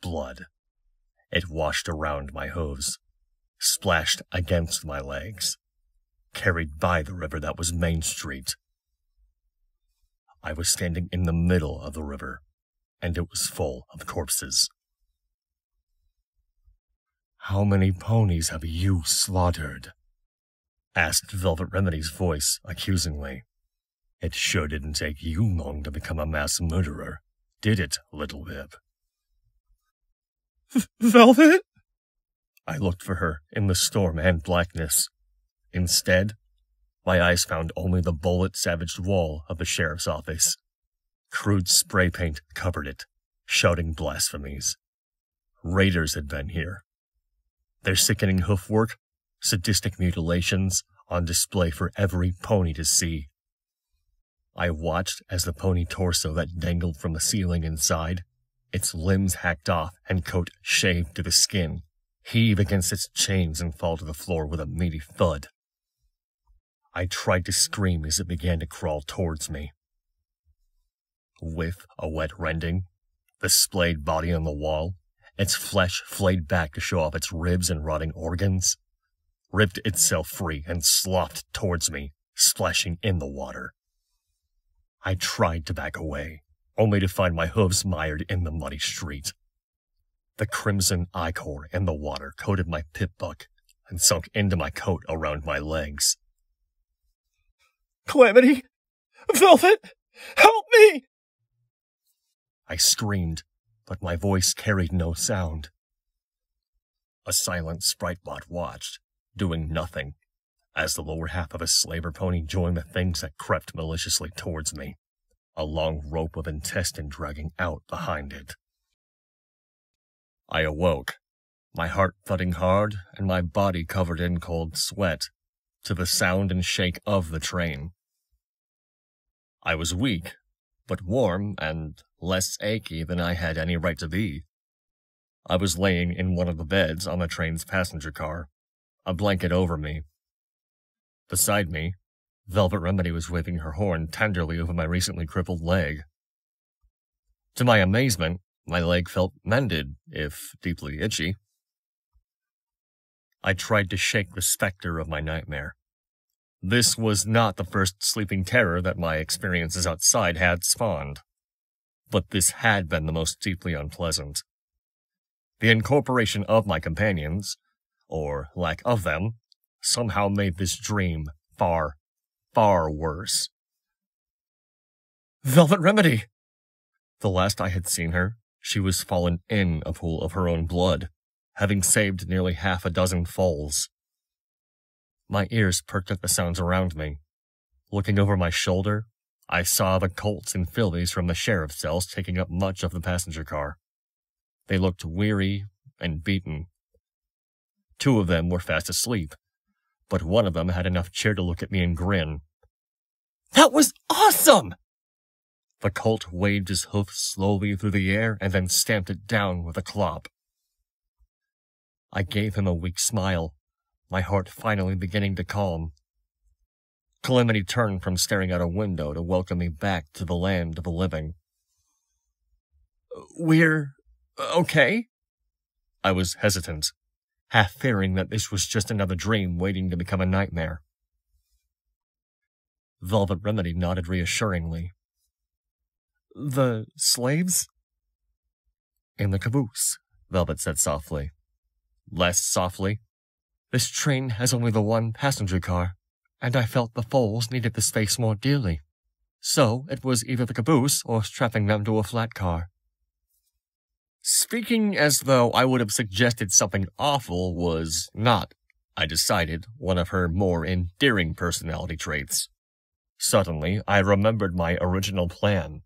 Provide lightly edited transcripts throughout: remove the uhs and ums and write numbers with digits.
blood. It washed around my hooves, splashed against my legs, carried by the river that was Main Street. I was standing in the middle of the river, and it was full of corpses. "How many ponies have you slaughtered?" asked Velvet Remedy's voice accusingly. "It sure didn't take you long to become a mass murderer, did it, Little Bib?" "Velvet?" I looked for her in the storm and blackness. Instead, my eyes found only the bullet-savaged wall of the sheriff's office. Crude spray paint covered it, shouting blasphemies. Raiders had been here. Their sickening hoofwork, sadistic mutilations, on display for every pony to see. I watched as the pony torso that dangled from the ceiling inside, its limbs hacked off and coat shaved to the skin, heave against its chains and fall to the floor with a meaty thud. I tried to scream as it began to crawl towards me. With a wet rending, the splayed body on the wall, its flesh flayed back to show off its ribs and rotting organs, ripped itself free and slopped towards me, splashing in the water. I tried to back away, only to find my hooves mired in the muddy street. The crimson ichor in the water coated my pip-buck and sunk into my coat around my legs. "Calamity! Velvet! Help me!" I screamed, but my voice carried no sound. A silent Spritebot watched, doing nothing, as the lower half of a slaver pony joined the things that crept maliciously towards me, a long rope of intestine dragging out behind it. I awoke, my heart thudding hard and my body covered in cold sweat, to the sound and shake of the train. I was weak, but warm and less achy than I had any right to be. I was laying in one of the beds on the train's passenger car, a blanket over me. Beside me, Velvet Remedy was waving her horn tenderly over my recently crippled leg. To my amazement, my leg felt mended, if deeply itchy. I tried to shake the specter of my nightmare. This was not the first sleeping terror that my experiences outside had spawned, but this had been the most deeply unpleasant. The incorporation of my companions, or lack of them, somehow made this dream far, far worse. Velvet Remedy! The last I had seen her, she was fallen in a pool of her own blood, having saved nearly half a dozen foals. My ears perked at the sounds around me. Looking over my shoulder, I saw the colts and fillies from the sheriff's cells taking up much of the passenger car. They looked weary and beaten. 2 of them were fast asleep, but one of them had enough cheer to look at me and grin. "That was awesome!" The colt waved his hoof slowly through the air and then stamped it down with a clop. I gave him a weak smile, my heart finally beginning to calm. Calamity turned from staring out a window to welcome me back to the land of the living. "We're okay?" I was hesitant, half fearing that this was just another dream waiting to become a nightmare. Velvet Remedy nodded reassuringly. "The slaves?" "In the caboose," Velvet said softly. Less softly, "This train has only the one passenger car, and I felt the foals needed the space more dearly. So it was either the caboose or strapping them to a flat car." Speaking as though I would have suggested something awful was not, I decided, one of her more endearing personality traits. Suddenly, I remembered my original plan,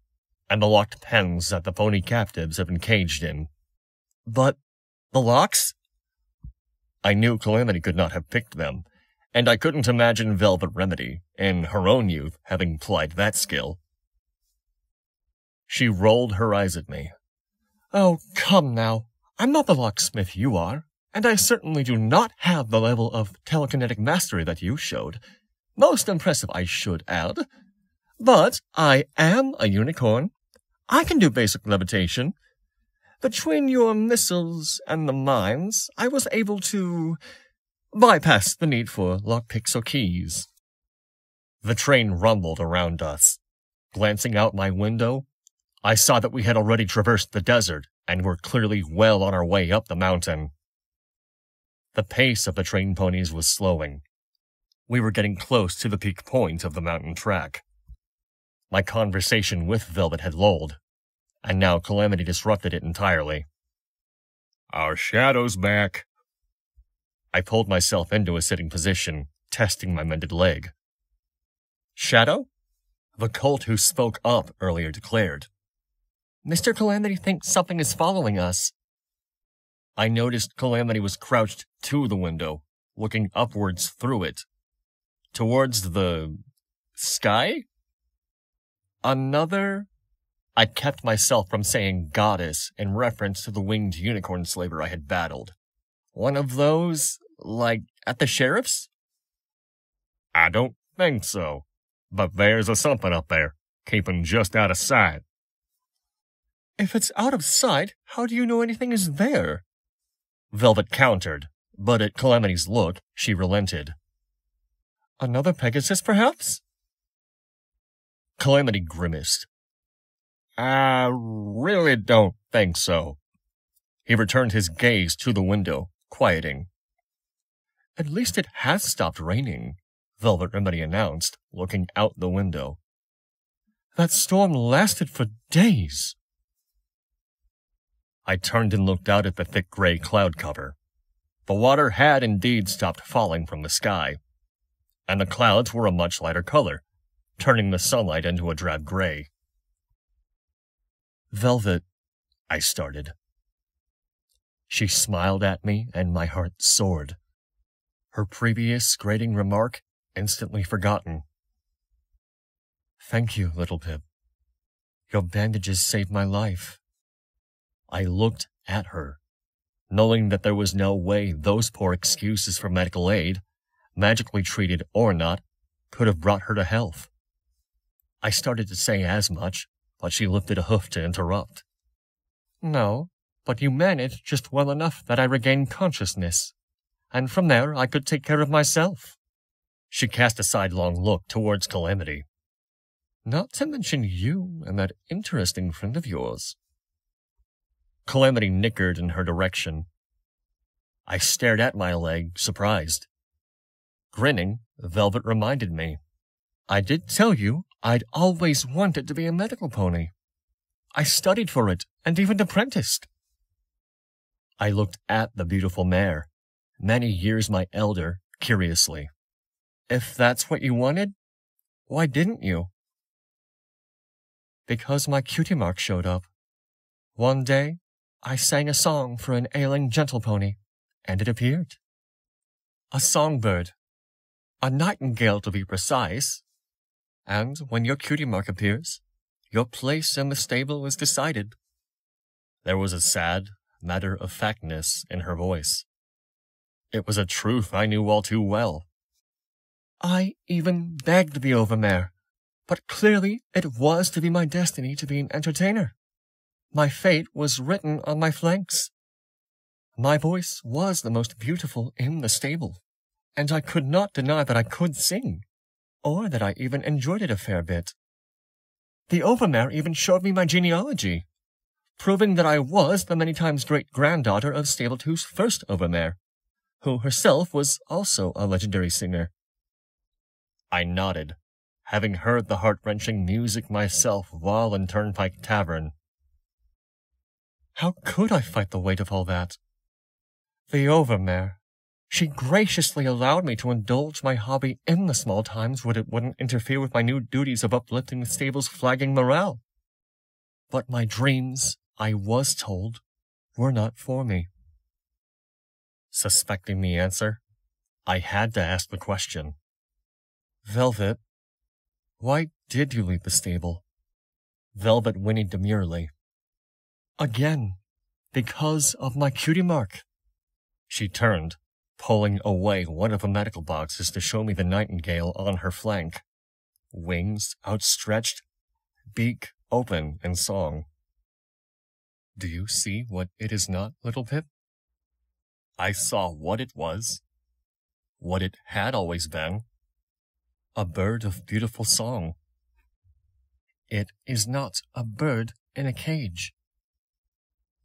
and the locked pens that the pony captives have been caged in. But the locks? I knew Calamity could not have picked them, and I couldn't imagine Velvet Remedy, in her own youth, having plied that skill. She rolled her eyes at me. "Oh, come now. I'm not the locksmith you are, and I certainly do not have the level of telekinetic mastery that you showed. Most impressive, I should add. But I am a unicorn. I can do basic levitation. between your missiles and the mines, I was able to bypass the need for lockpicks or keys. The train rumbled around us. Glancing out my window, I saw that we had already traversed the desert and were clearly well on our way up the mountain. The pace of the train ponies was slowing. We were getting close to the peak point of the mountain track. My conversation with Velvet had lulled, and now Calamity disrupted it entirely. "Our shadow's back." I pulled myself into a sitting position, testing my mended leg. "Shadow?" The cult who spoke up earlier declared. "Mr. Calamity thinks something is following us." I noticed Calamity was crouched to the window, looking upwards through it. Towards the sky? I kept myself from saying goddess in reference to the winged unicorn slaver I had battled. One of those, like, at the sheriff's? "I don't think so, but there's a something up there, keeping just out of sight." "If it's out of sight, how do you know anything is there?" Velvet countered, but at Calamity's look, she relented. "Another Pegasus, perhaps?" Calamity grimaced. "I really don't think so." He returned his gaze to the window, quieting. "At least it has stopped raining," Velvet Remedy announced, looking out the window. "That storm lasted for days." I turned and looked out at the thick gray cloud cover. The water had indeed stopped falling from the sky, and the clouds were a much lighter color, turning the sunlight into a drab gray. "Velvet," I started. She smiled at me, and my heart soared. Her previous grating remark instantly forgotten. "Thank you, little Pip. Your bandages saved my life." I looked at her, knowing that there was no way those poor excuses for medical aid, magically treated or not, could have brought her to health. I started to say as much, but she lifted a hoof to interrupt. "No, but you managed just well enough that I regained consciousness, and from there I could take care of myself." She cast a sidelong look towards Calamity. "Not to mention you and that interesting friend of yours." Calamity nickered in her direction. I stared at my leg, surprised. Grinning, Velvet reminded me. "I did tell you I'd always wanted to be a medical pony. I studied for it and even apprenticed." I looked at the beautiful mare, many years my elder, curiously. "If that's what you wanted, why didn't you?" "Because my cutie mark showed up. One day, I sang a song for an ailing gentle pony, and it appeared. A songbird. A nightingale, to be precise. And when your cutie mark appears, your place in the stable is decided." There was a sad matter-of-factness in her voice. It was a truth I knew all too well. "I even begged the overmare, but clearly it was to be my destiny to be an entertainer. My fate was written on my flanks. My voice was the most beautiful in the stable, and I could not deny that I could sing, or that I even enjoyed it a fair bit. The overmare even showed me my genealogy, proving that I was the many times great-granddaughter of Stable-2's first overmare, who herself was also a legendary singer." I nodded, having heard the heart-wrenching music myself while in Turnpike Tavern. How could I fight the weight of all that? The overmare. She graciously allowed me to indulge my hobby in the small times when it wouldn't interfere with my new duties of uplifting the stable's flagging morale. But my dreams, I was told, were not for me. Suspecting the answer, I had to ask the question. "Velvet, why did you leave the stable?" Velvet whinnied demurely. "Again, because of my cutie mark." She turned, pulling away one of the medical boxes to show me the nightingale on her flank. Wings outstretched, beak open in song. Do you see what it is not, little Pip? I saw what it was, what it had always been, a bird of beautiful song. It is not a bird in a cage,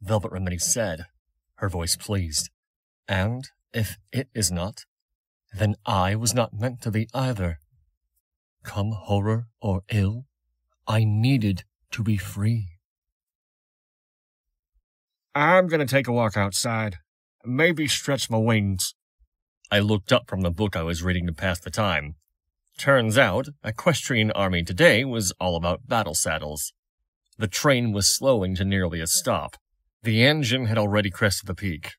Velvet Remedy said, her voice pleased. And if it is not, then I was not meant to be either. Come horror or ill, I needed to be free. I'm gonna take a walk outside. Maybe stretch my wings. I looked up from the book I was reading to pass the time. Turns out, Equestrian Army today was all about battle saddles. The train was slowing to nearly a stop. The engine had already crested the peak,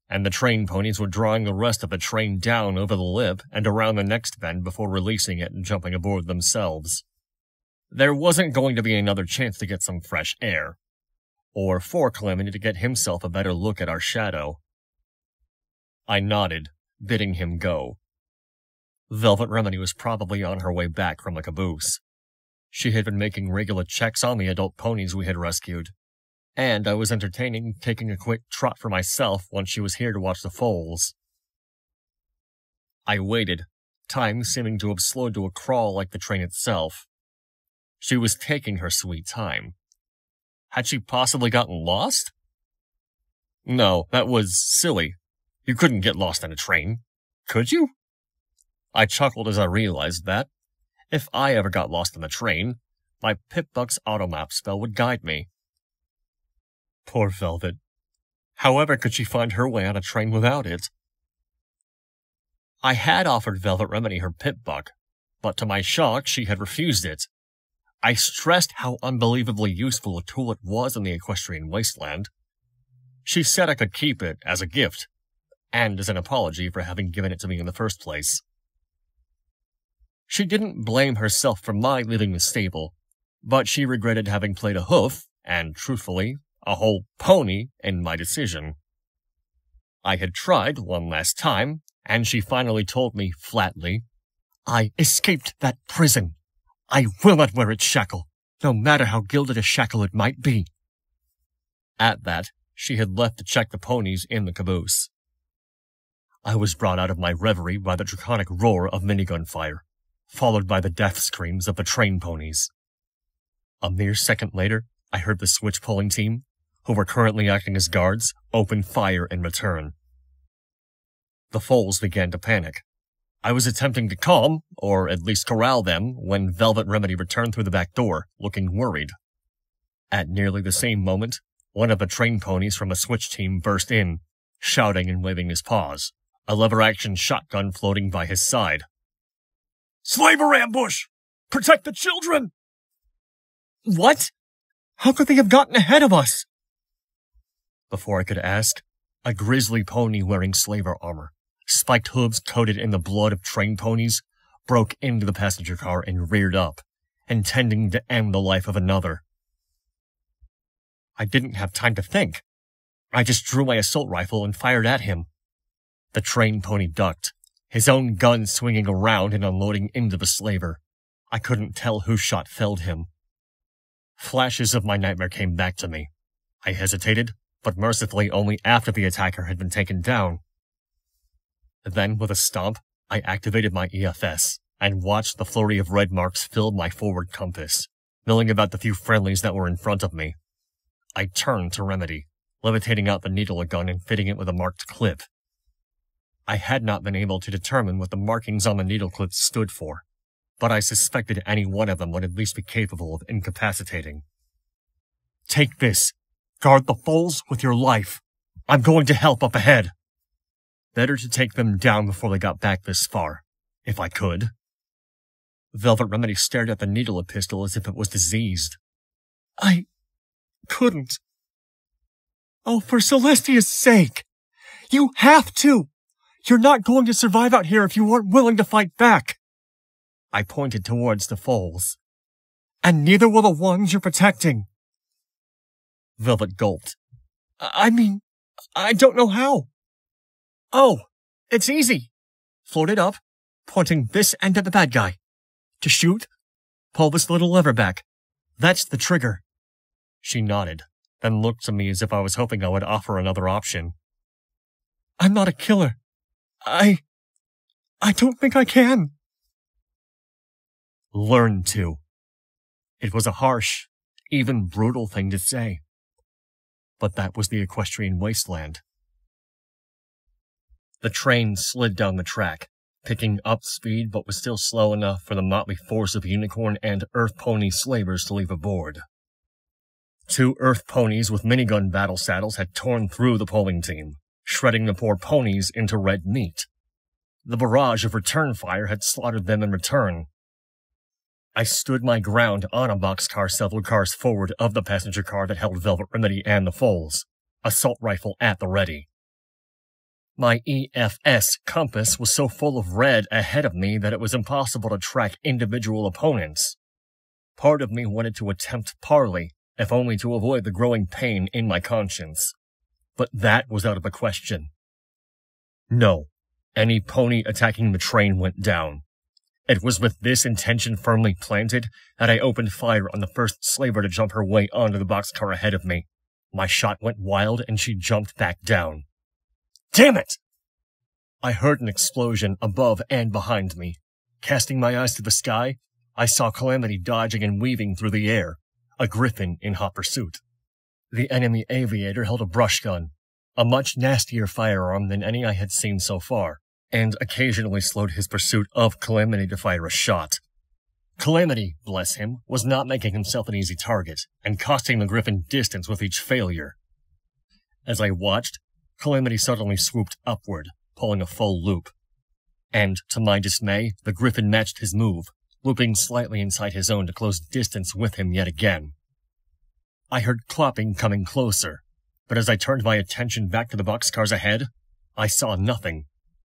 and the train ponies were drawing the rest of the train down over the lip and around the next bend before releasing it and jumping aboard themselves. There wasn't going to be another chance to get some fresh air, or for Calamity to get himself a better look at our shadow. I nodded, bidding him go. Velvet Remedy was probably on her way back from the caboose. She had been making regular checks on the adult ponies we had rescued, and I was entertaining taking a quick trot for myself once she was here to watch the foals. I waited, time seeming to have slowed to a crawl like the train itself. She was taking her sweet time. Had she possibly gotten lost? No, that was silly. You couldn't get lost in a train, could you? I chuckled as I realized that, if I ever got lost in the train, my Pip-Buck's automap spell would guide me. Poor Velvet. However could she find her way on a train without it? I had offered Velvet Remedy her Pip-Buck, but to my shock she had refused it. I stressed how unbelievably useful a tool it was in the equestrian wasteland. She said I could keep it as a gift, and as an apology for having given it to me in the first place. She didn't blame herself for my leaving the stable, but she regretted having played a hoof, and truthfully, a whole pony, in my decision. I had tried one last time, and she finally told me flatly, I escaped that prison. I will not wear its shackle, no matter how gilded a shackle it might be. At that, she had left to check the ponies in the caboose. I was brought out of my reverie by the draconic roar of minigun fire, followed by the death screams of the train ponies. A mere second later, I heard the switch-pulling team, who were currently acting as guards, open fire in return. The foals began to panic. I was attempting to calm, or at least corral them, when Velvet Remedy returned through the back door, looking worried. At nearly the same moment, one of the train ponies from the switch team burst in, shouting and waving his paws, a lever-action shotgun floating by his side. Slaver ambush! Protect the children! What? How could they have gotten ahead of us? Before I could ask, a grizzly pony wearing slaver armor, spiked hooves coated in the blood of train ponies, broke into the passenger car and reared up, intending to end the life of another. I didn't have time to think. I just drew my assault rifle and fired at him. The train pony ducked, his own gun swinging around and unloading into the slaver. I couldn't tell whose shot felled him. Flashes of my nightmare came back to me. I hesitated, but mercifully only after the attacker had been taken down. Then, with a stomp, I activated my EFS and watched the flurry of red marks fill my forward compass, milling about the few friendlies that were in front of me. I turned to Remedy, levitating out the needle gun and fitting it with a marked clip. I had not been able to determine what the markings on the needle clips stood for, but I suspected any one of them would at least be capable of incapacitating. Take this. Guard the foals with your life. I'm going to help up ahead. Better to take them down before they got back this far, if I could. Velvet Remedy stared at the needle pistol as if it was diseased. I couldn't. Oh, for Celestia's sake! You have to! You're not going to survive out here if you aren't willing to fight back! I pointed towards the foals. And neither will the ones you're protecting. Velvet gulped. I mean, I don't know how. Oh, it's easy. Float it up, pointing this end at the bad guy. To shoot, pull this little lever back. That's the trigger. She nodded, then looked to me as if I was hoping I would offer another option. I'm not a killer. I don't think I can. Learn to. It was a harsh, even brutal thing to say. But that was the Equestrian wasteland. The train slid down the track, picking up speed but was still slow enough for the motley force of unicorn and earth pony slavers to leave aboard. 2 earth ponies with minigun battle saddles had torn through the pulling team, shredding the poor ponies into red meat. The barrage of return fire had slaughtered them in return. I stood my ground on a boxcar several cars forward of the passenger car that held Velvet Remedy and the foals, assault rifle at the ready. My EFS compass was so full of red ahead of me that it was impossible to track individual opponents. Part of me wanted to attempt parley, if only to avoid the growing pain in my conscience. But that was out of the question. No, any pony attacking the train went down. It was with this intention firmly planted that I opened fire on the first slaver to jump her way onto the boxcar ahead of me. My shot went wild and she jumped back down. Damn it! I heard an explosion above and behind me. Casting my eyes to the sky, I saw Calamity dodging and weaving through the air, a griffin in hot pursuit. The enemy aviator held a brush gun, a much nastier firearm than any I had seen so far, and occasionally slowed his pursuit of Calamity to fire a shot. Calamity, bless him, was not making himself an easy target, and costing the griffin distance with each failure. As I watched, Calamity suddenly swooped upward, pulling a full loop. And, to my dismay, the griffin matched his move, looping slightly inside his own to close distance with him yet again. I heard clopping coming closer, but as I turned my attention back to the boxcars ahead, I saw nothing.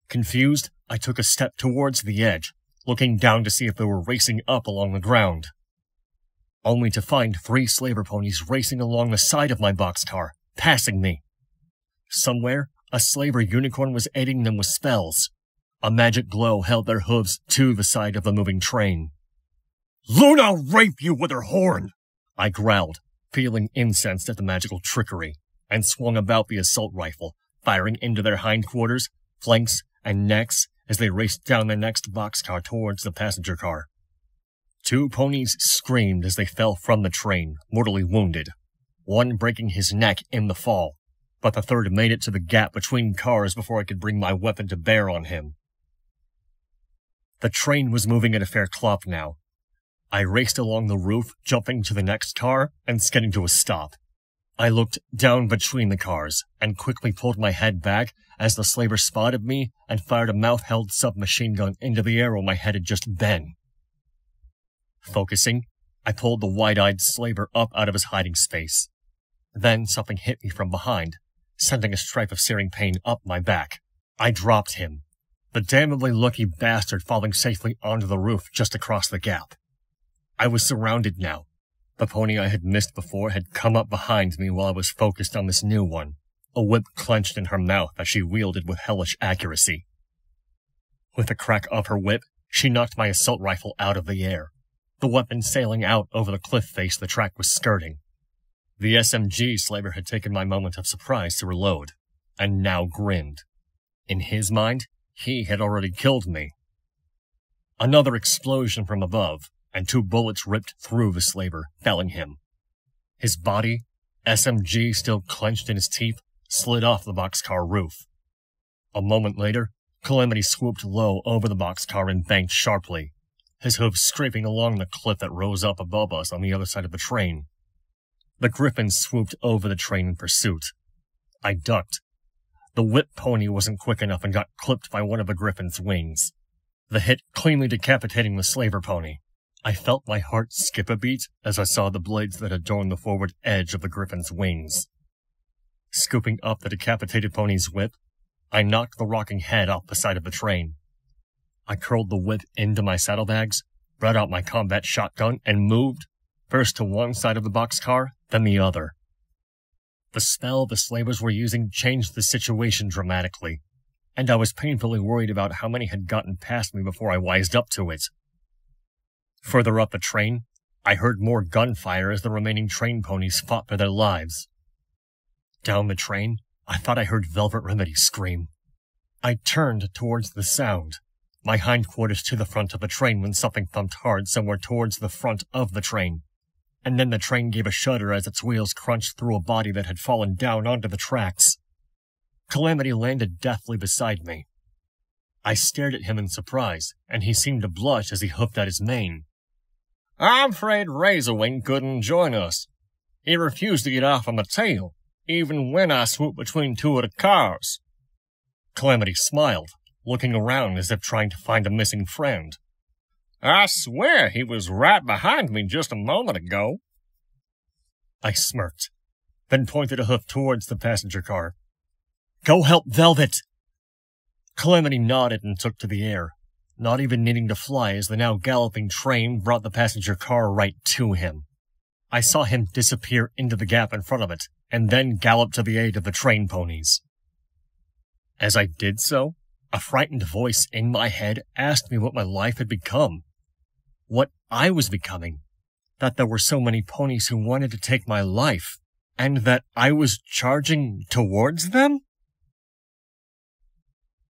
Confused, I took a step towards the edge, looking down to see if they were racing up along the ground. Only to find 3 slaver ponies racing along the side of my boxcar, passing me. Somewhere, a slaver unicorn was aiding them with spells. A magic glow held their hooves to the side of the moving train. "Luna rape you with her horn!" I growled, feeling incensed at the magical trickery, and swung about the assault rifle, firing into their hindquarters, flanks, and necks as they raced down the next boxcar towards the passenger car. 2 ponies screamed as they fell from the train, mortally wounded, one breaking his neck in the fall, but the third made it to the gap between cars before I could bring my weapon to bear on him. The train was moving at a fair clop now. I raced along the roof, jumping to the next car and skidding to a stop. I looked down between the cars and quickly pulled my head back as the slaver spotted me and fired a mouth-held submachine gun into the air where my head had just been. Focusing, I pulled the wide-eyed slaver up out of his hiding space. Then something hit me from behind, sending a stripe of searing pain up my back. I dropped him, the damnably lucky bastard falling safely onto the roof just across the gap. I was surrounded now. The pony I had missed before had come up behind me while I was focused on this new one, a whip clenched in her mouth as she wielded with hellish accuracy. With a crack of her whip, she knocked my assault rifle out of the air, the weapon sailing out over the cliff face the track was skirting. The SMG slaver had taken my moment of surprise to reload, and now grinned. In his mind, he had already killed me. Another explosion from above, and 2 bullets ripped through the slaver, felling him. His body, SMG still clenched in his teeth, slid off the boxcar roof. A moment later, Calamity swooped low over the boxcar and banked sharply, his hooves scraping along the cliff that rose up above us on the other side of the train. The griffin swooped over the train in pursuit. I ducked. The whip pony wasn't quick enough and got clipped by one of the griffin's wings, the hit cleanly decapitating the slaver pony. I felt my heart skip a beat as I saw the blades that adorned the forward edge of the griffin's wings. Scooping up the decapitated pony's whip, I knocked the rocking head off the side of the train. I curled the whip into my saddlebags, brought out my combat shotgun, and moved, first to one side of the boxcar, then the other. The spell the slavers were using changed the situation dramatically, and I was painfully worried about how many had gotten past me before I wised up to it. Further up the train, I heard more gunfire as the remaining train ponies fought for their lives, Down the train, I thought I heard Velvet Remedy scream. I turned towards the sound, my hindquarters to the front of the train when something thumped hard somewhere towards the front of the train. And then the train gave a shudder as its wheels crunched through a body that had fallen down onto the tracks. Calamity landed deathly beside me. I stared at him in surprise, and he seemed to blush as he hoofed at his mane. I'm afraid Razorwing couldn't join us. He refused to get off on the tail, even when I swooped between two of the cars. Calamity smiled, looking around as if trying to find a missing friend. I swear he was right behind me just a moment ago. I smirked, then pointed a hoof towards the passenger car. Go help Velvet! Calamity nodded and took to the air, not even needing to fly as the now galloping train brought the passenger car right to him. I saw him disappear into the gap in front of it, and then gallop to the aid of the train ponies. As I did so, a frightened voice in my head asked me what my life had become. What I was becoming. That there were so many ponies who wanted to take my life, and that I was charging towards them?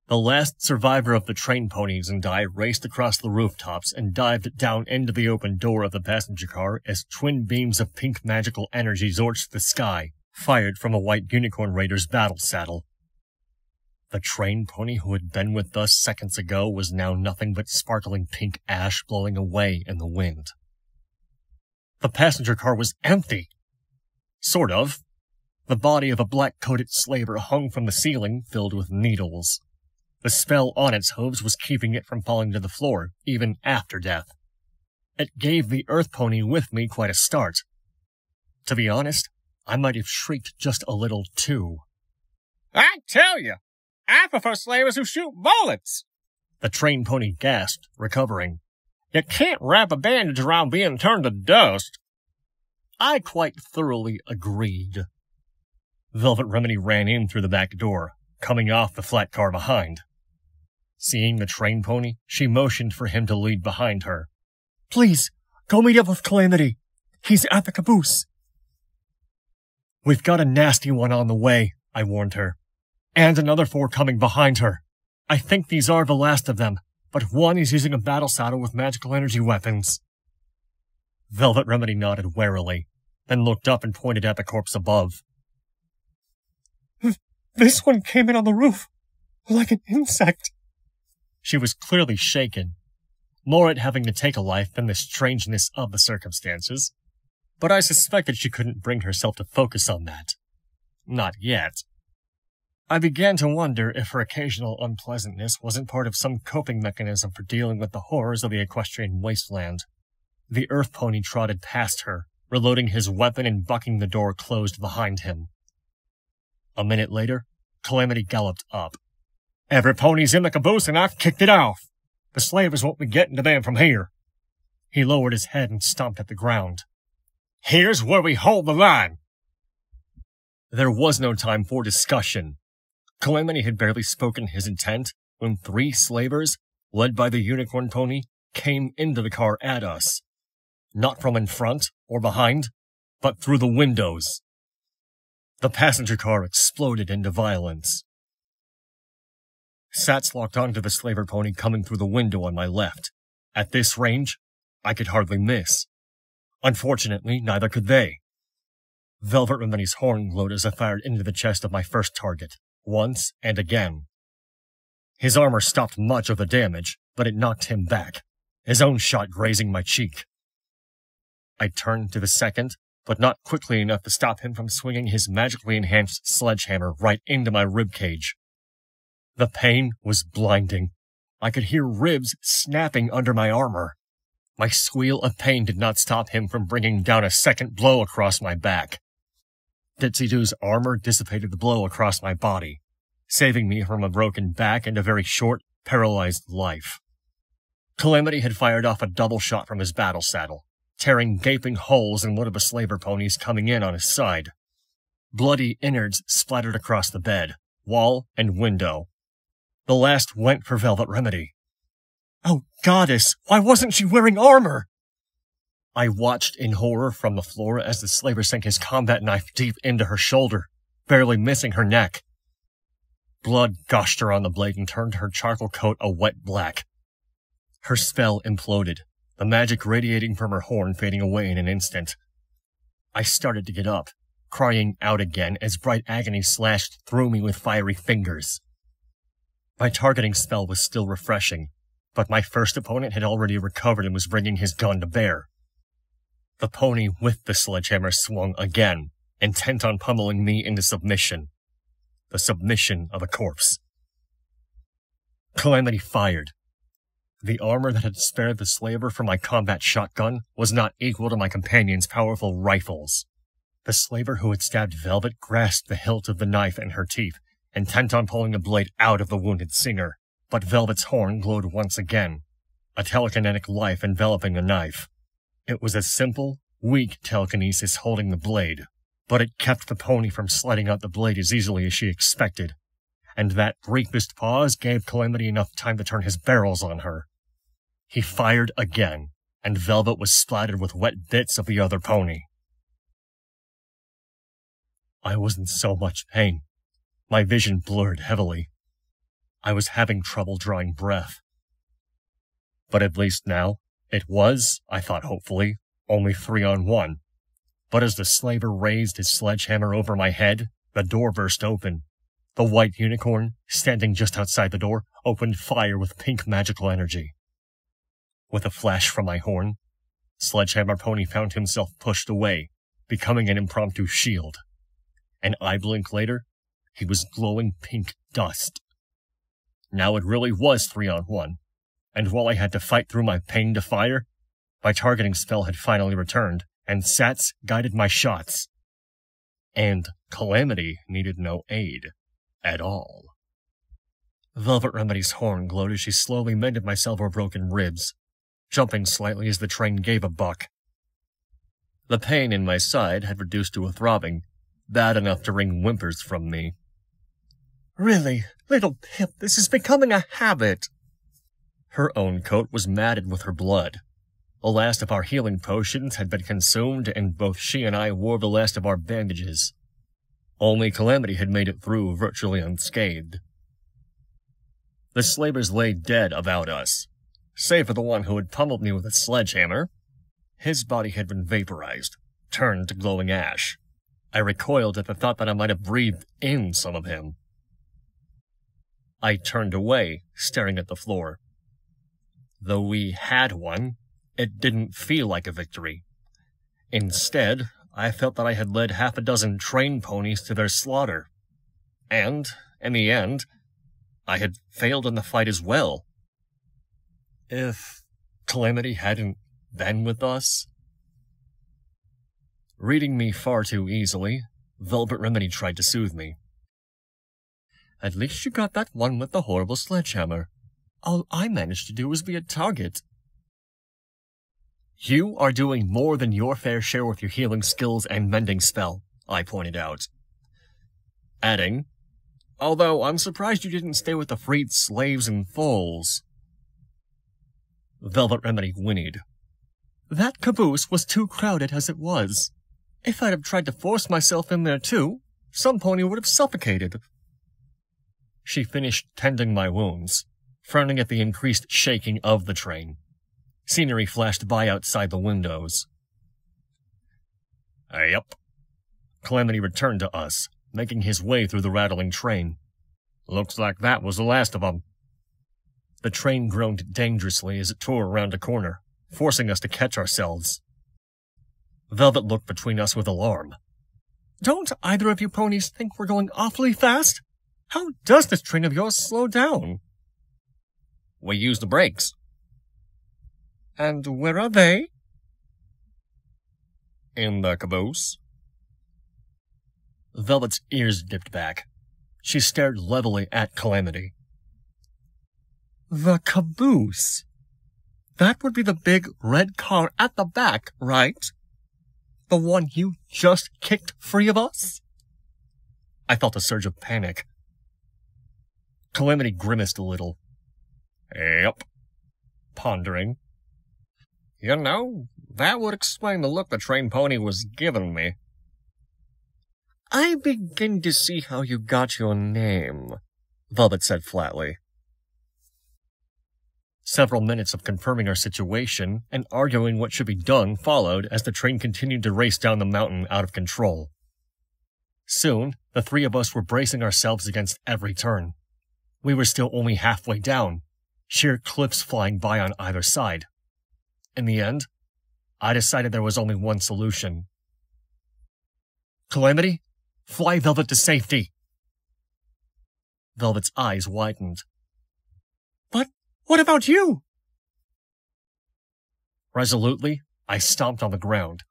The last survivor of the train ponies and I raced across the rooftops and dived down into the open door of the passenger car as twin beams of pink magical energy zorched the sky, fired from a white unicorn raider's battle saddle. The train pony who had been with us seconds ago was now nothing but sparkling pink ash blowing away in the wind. The passenger car was empty. Sort of. The body of a black-coated slaver hung from the ceiling, filled with needles. The spell on its hooves was keeping it from falling to the floor, even after death. It gave the earth pony with me quite a start. To be honest, I might have shrieked just a little too. I tell you! I prefer slavers who shoot bullets! The train pony gasped, recovering. You can't wrap a bandage around being turned to dust. I quite thoroughly agreed. Velvet Remedy ran in through the back door, coming off the flat car behind. Seeing the train pony, she motioned for him to lead behind her. Please, go meet up with Calamity. He's at the caboose. We've got a nasty one on the way, I warned her. And another 4 coming behind her. I think these are the last of them, but one is using a battle saddle with magical energy weapons. Velvet Remedy nodded warily, then looked up and pointed at the corpse above. This one came in on the roof, like an insect. She was clearly shaken, more at having to take a life than the strangeness of the circumstances, but I suspected she couldn't bring herself to focus on that. Not yet. I began to wonder if her occasional unpleasantness wasn't part of some coping mechanism for dealing with the horrors of the equestrian wasteland. The earth pony trotted past her, reloading his weapon and bucking the door closed behind him. A minute later, Calamity galloped up. Every pony's in the caboose and I've kicked it off. The slavers won't be getting to them from here. He lowered his head and stomped at the ground. Here's where we hold the line. There was no time for discussion. Calamity had barely spoken his intent when 3 slavers, led by the unicorn pony, came into the car at us. Not from in front or behind, but through the windows. The passenger car exploded into violence. Sats locked onto the slaver pony coming through the window on my left. At this range, I could hardly miss. Unfortunately, neither could they. Velvet Remedy's horn glowed as I fired into the chest of my first target, once and again. His armor stopped much of the damage, but it knocked him back, his own shot grazing my cheek. I turned to the second, but not quickly enough to stop him from swinging his magically enhanced sledgehammer right into my ribcage. The pain was blinding. I could hear ribs snapping under my armor. My squeal of pain did not stop him from bringing down a second blow across my back. Ditsy-Doo's armor dissipated the blow across my body, saving me from a broken back and a very short, paralyzed life. Calamity had fired off a double shot from his battle saddle, tearing gaping holes in one of the slaver ponies coming in on his side. Bloody innards splattered across the bed, wall, and window. The last went for Velvet Remedy. Oh, goddess, why wasn't she wearing armor? I watched in horror from the floor as the slaver sank his combat knife deep into her shoulder, barely missing her neck. Blood gushed around the blade and turned her charcoal coat a wet black. Her spell imploded, the magic radiating from her horn fading away in an instant. I started to get up, crying out again as bright agony slashed through me with fiery fingers. My targeting spell was still refreshing, but my first opponent had already recovered and was bringing his gun to bear. The pony with the sledgehammer swung again, intent on pummeling me into submission. The submission of a corpse. Calamity fired. The armor that had spared the slaver from my combat shotgun was not equal to my companion's powerful rifles. The slaver who had stabbed Velvet grasped the hilt of the knife in her teeth, intent on pulling the blade out of the wounded singer, but Velvet's horn glowed once again, a telekinetic life enveloping the knife. It was a simple, weak telekinesis holding the blade, but it kept the pony from sliding out the blade as easily as she expected, and that briefest pause gave Calamity enough time to turn his barrels on her. He fired again, and Velvet was splattered with wet bits of the other pony. I was in so much pain. My vision blurred heavily. I was having trouble drawing breath. But at least now, it was, I thought hopefully, only 3-on-1. But as the slaver raised his sledgehammer over my head, the door burst open. The white unicorn, standing just outside the door, opened fire with pink magical energy. With a flash from my horn, Sledgehammer Pony found himself pushed away, becoming an impromptu shield. An eye blink later, he was glowing pink dust. Now it really was 3-on-1, and while I had to fight through my pain to fire, my targeting spell had finally returned, and Sats guided my shots. And Calamity needed no aid at all. Velvet Remedy's horn glowed as she slowly mended my several broken ribs, jumping slightly as the train gave a buck. The pain in my side had reduced to a throbbing, bad enough to wring whimpers from me. Really, little Pip, this is becoming a habit. Her own coat was matted with her blood. The last of our healing potions had been consumed, and both she and I wore the last of our bandages. Only Calamity had made it through virtually unscathed. The slavers lay dead about us, save for the one who had pummeled me with a sledgehammer. His body had been vaporized, turned to glowing ash. I recoiled at the thought that I might have breathed in some of him. I turned away, staring at the floor. Though we had won, it didn't feel like a victory. Instead, I felt that I had led half a dozen train ponies to their slaughter. And, in the end, I had failed in the fight as well. If Calamity hadn't been with us... Reading me far too easily, Velvet Remedy tried to soothe me. At least you got that one with the horrible sledgehammer. All I managed to do was be a target. You are doing more than your fair share with your healing skills and mending spell, I pointed out. Adding, although I'm surprised you didn't stay with the freed slaves and foals. Velvet Remedy whinnied. That caboose was too crowded as it was. If I'd have tried to force myself in there too, some pony would have suffocated. She finished tending my wounds, frowning at the increased shaking of the train. Scenery flashed by outside the windows. Yep. Calamity returned to us, making his way through the rattling train. Looks like that was the last of them. The train groaned dangerously as it tore around a corner, forcing us to catch ourselves. Velvet looked between us with alarm. Don't either of you ponies think we're going awfully fast? How does this train of yours slow down? We use the brakes. And where are they? In the caboose. Velvet's ears dipped back. She stared levelly at Calamity. The caboose? That would be the big red car at the back, right? The one you just kicked free of us? I felt a surge of panic. Calamity grimaced a little. Yep. Pondering. You know, that would explain the look the train pony was giving me. I begin to see how you got your name, Velvet said flatly. Several minutes of confirming our situation and arguing what should be done followed as the train continued to race down the mountain out of control. Soon, the three of us were bracing ourselves against every turn. We were still only halfway down, sheer cliffs flying by on either side. In the end, I decided there was only one solution. Calamity, fly Velvet to safety. Velvet's eyes widened. But what about you? Resolutely, I stomped on the ground,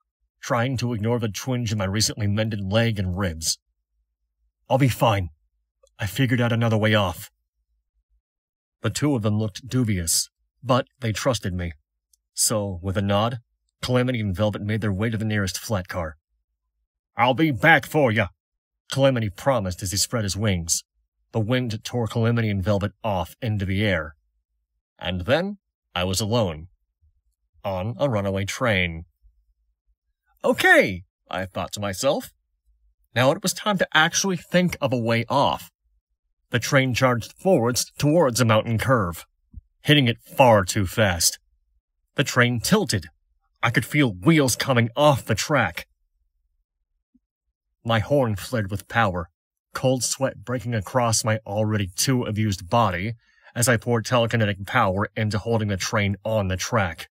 trying to ignore the twinge in my recently mended leg and ribs. I'll be fine. I figured out another way off. The two of them looked dubious, but they trusted me. So, with a nod, Calamity and Velvet made their way to the nearest flat car. I'll be back for ya, Calamity promised as he spread his wings. The wind tore Calamity and Velvet off into the air. And then, I was alone. On a runaway train. Okay, I thought to myself. Now it was time to actually think of a way off. The train charged forwards towards a mountain curve, hitting it far too fast. The train tilted. I could feel wheels coming off the track. My horn flared with power, cold sweat breaking across my already too abused body as I poured telekinetic power into holding the train on the track.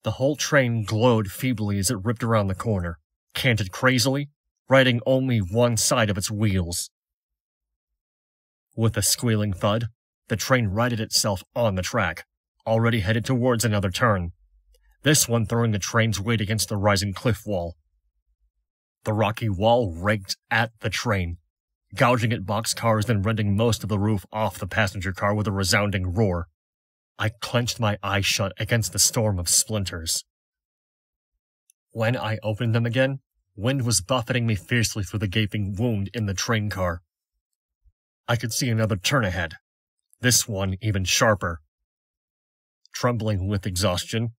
The whole train glowed feebly as it ripped around the corner, canted crazily, riding only one side of its wheels. With a squealing thud, the train righted itself on the track, already headed towards another turn, this one throwing the train's weight against the rising cliff wall. The rocky wall raked at the train, gouging at boxcars and rending most of the roof off the passenger car with a resounding roar. I clenched my eyes shut against the storm of splinters. When I opened them again, wind was buffeting me fiercely through the gaping wound in the train car. I could see another turn ahead, this one even sharper. Trembling with exhaustion,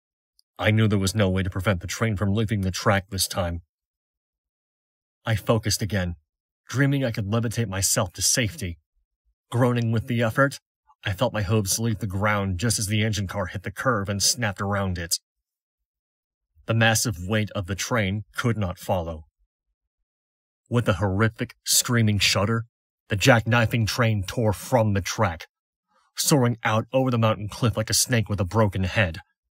I knew there was no way to prevent the train from leaving the track this time. I focused again, dreaming I could levitate myself to safety. Groaning with the effort, I felt my hooves leave the ground just as the engine car hit the curve and snapped around it. The massive weight of the train could not follow. With a horrific, screaming shudder, the jackknifing train tore from the track, soaring out over the mountain cliff like a snake with a broken head,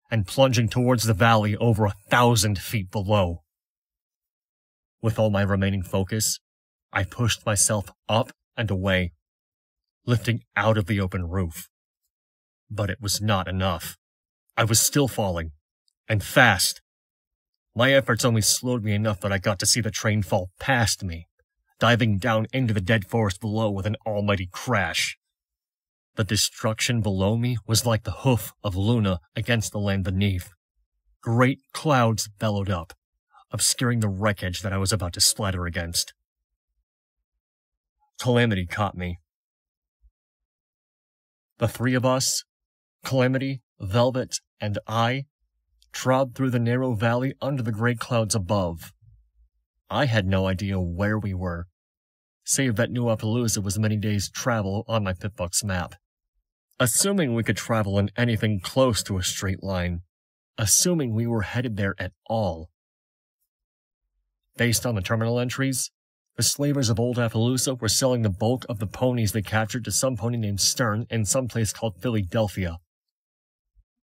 and plunging towards the valley over 1,000 feet below. With all my remaining focus, I pushed myself up and away, lifting out of the open roof. But it was not enough. I was still falling, and fast. My efforts only slowed me enough that I got to see the train fall past me, diving down into the dead forest below with an almighty crash. The destruction below me was like the hoof of Luna against the land beneath. Great clouds bellowed up, obscuring the wreckage that I was about to splatter against. Calamity caught me. The three of us, Calamity, Velvet, and I, trod through the narrow valley under the gray clouds above. I had no idea where we were, save that New Appaloosa was many days' travel on my Pitbox map. Assuming we could travel in anything close to a straight line, assuming we were headed there at all. Based on the terminal entries, the slavers of Old Appaloosa were selling the bulk of the ponies they captured to some pony named Stern in some place called Philadelphia.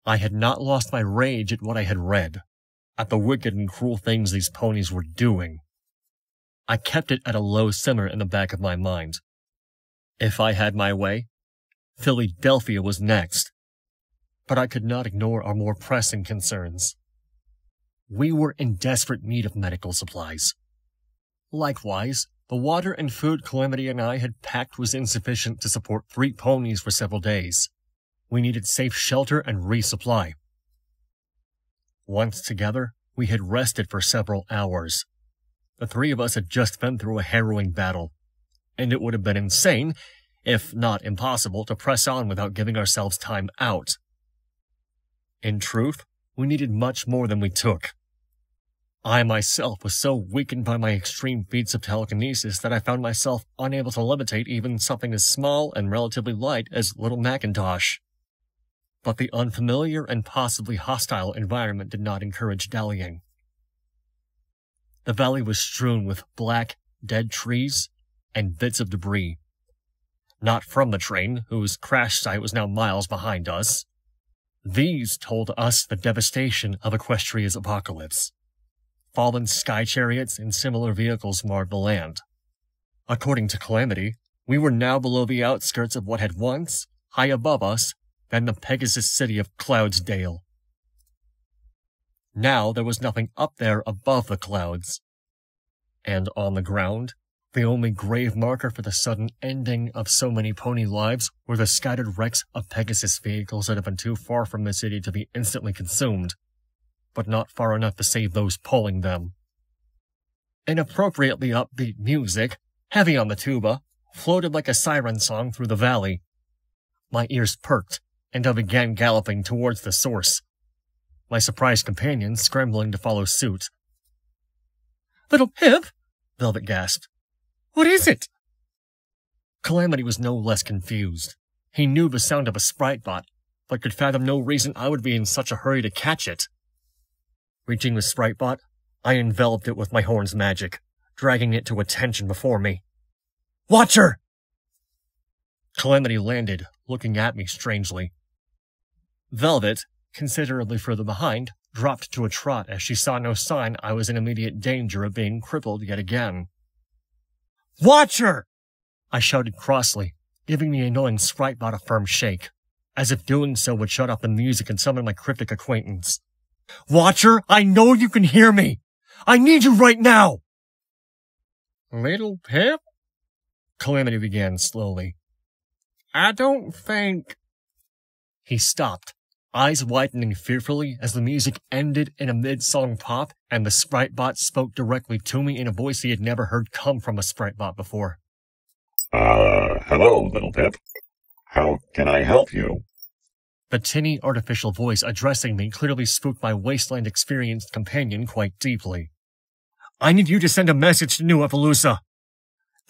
I had not lost my rage at what I had read, at the wicked and cruel things these ponies were doing. I kept it at a low simmer in the back of my mind. If I had my way, Philadelphia was next. But I could not ignore our more pressing concerns. We were in desperate need of medical supplies. Likewise, the water and food Calamity and I had packed was insufficient to support 3 ponies for several days. We needed safe shelter and resupply. Once together, we had rested for several hours. The 3 of us had just been through a harrowing battle, and it would have been insane, if not impossible, to press on without giving ourselves time out. In truth, we needed much more than we took. I myself was so weakened by my extreme feats of telekinesis that I found myself unable to levitate even something as small and relatively light as Little Macintosh. But the unfamiliar and possibly hostile environment did not encourage dallying. The valley was strewn with black, dead trees and bits of debris. Not from the train, whose crash site was now miles behind us. These told us the devastation of Equestria's apocalypse. Fallen sky chariots and similar vehicles marred the land. According to Calamity, we were now below the outskirts of what had once, high above us, been the Pegasus city of Cloudsdale. Now there was nothing up there above the clouds. And on the ground, the only grave marker for the sudden ending of so many pony lives were the scattered wrecks of Pegasus vehicles that had been too far from the city to be instantly consumed, but not far enough to save those pulling them. Inappropriately upbeat music, heavy on the tuba, floated like a siren song through the valley. My ears perked, and I began galloping towards the source, my surprised companion scrambling to follow suit. "Little Pip?" Velvet gasped. "What is it?" Calamity was no less confused. He knew the sound of a sprite bot, but could fathom no reason I would be in such a hurry to catch it. Reaching the sprite bot, I enveloped it with my horn's magic, dragging it to attention before me. "Watcher!" Calamity landed, looking at me strangely. Velvet, considerably further behind, dropped to a trot as she saw no sign I was in immediate danger of being crippled yet again. "Watcher!" I shouted crossly, giving the annoying sprite bot a firm shake, as if doing so would shut off the music and summon my cryptic acquaintance. "Watcher, I know you can hear me! I need you right now!" "Little Pip?" Calamity began slowly. "I don't think—" He stopped, eyes widening fearfully as the music ended in a mid-song pop and the sprite bot spoke directly to me in a voice he had never heard come from a sprite bot before. Hello, Little Pip. How can I help you? The tinny artificial voice addressing me clearly spooked my wasteland-experienced companion quite deeply. "I need you to send a message to New Appaloosa.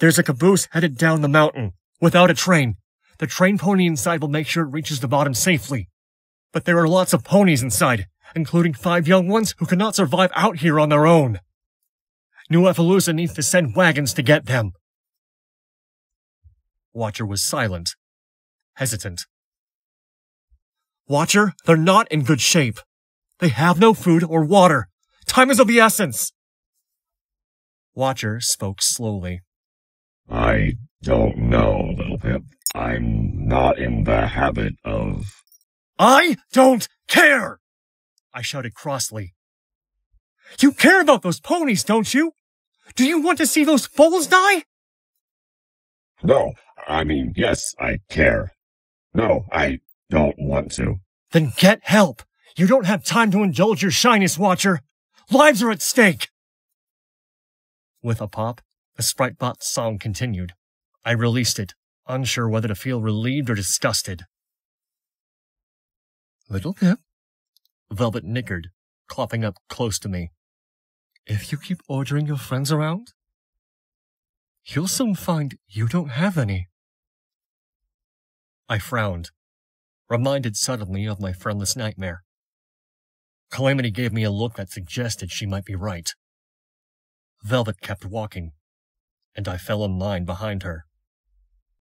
There's a caboose headed down the mountain, without a train. The train pony inside will make sure it reaches the bottom safely. But there are lots of ponies inside, including 5 young ones who cannot survive out here on their own. New Appaloosa needs to send wagons to get them." Watcher was silent, hesitant. "Watcher, they're not in good shape. They have no food or water. Time is of the essence." Watcher spoke slowly. I don't know, Little Pip. I'm not in the habit of... "I don't care!" I shouted crossly. "You care about those ponies, don't you? Do you want to see those foals die?" No, I mean, yes, I care. No, I don't want to. "Then get help! You don't have time to indulge your shyness, Watcher! Lives are at stake!" With a pop, the sprite bot's song continued. I released it, unsure whether to feel relieved or disgusted. "Little Pip?" Velvet nickered, clopping up close to me. "If you keep ordering your friends around, you'll soon find you don't have any." I frowned, reminded suddenly of my friendless nightmare. Calamity gave me a look that suggested she might be right. Velvet kept walking, and I fell in line behind her.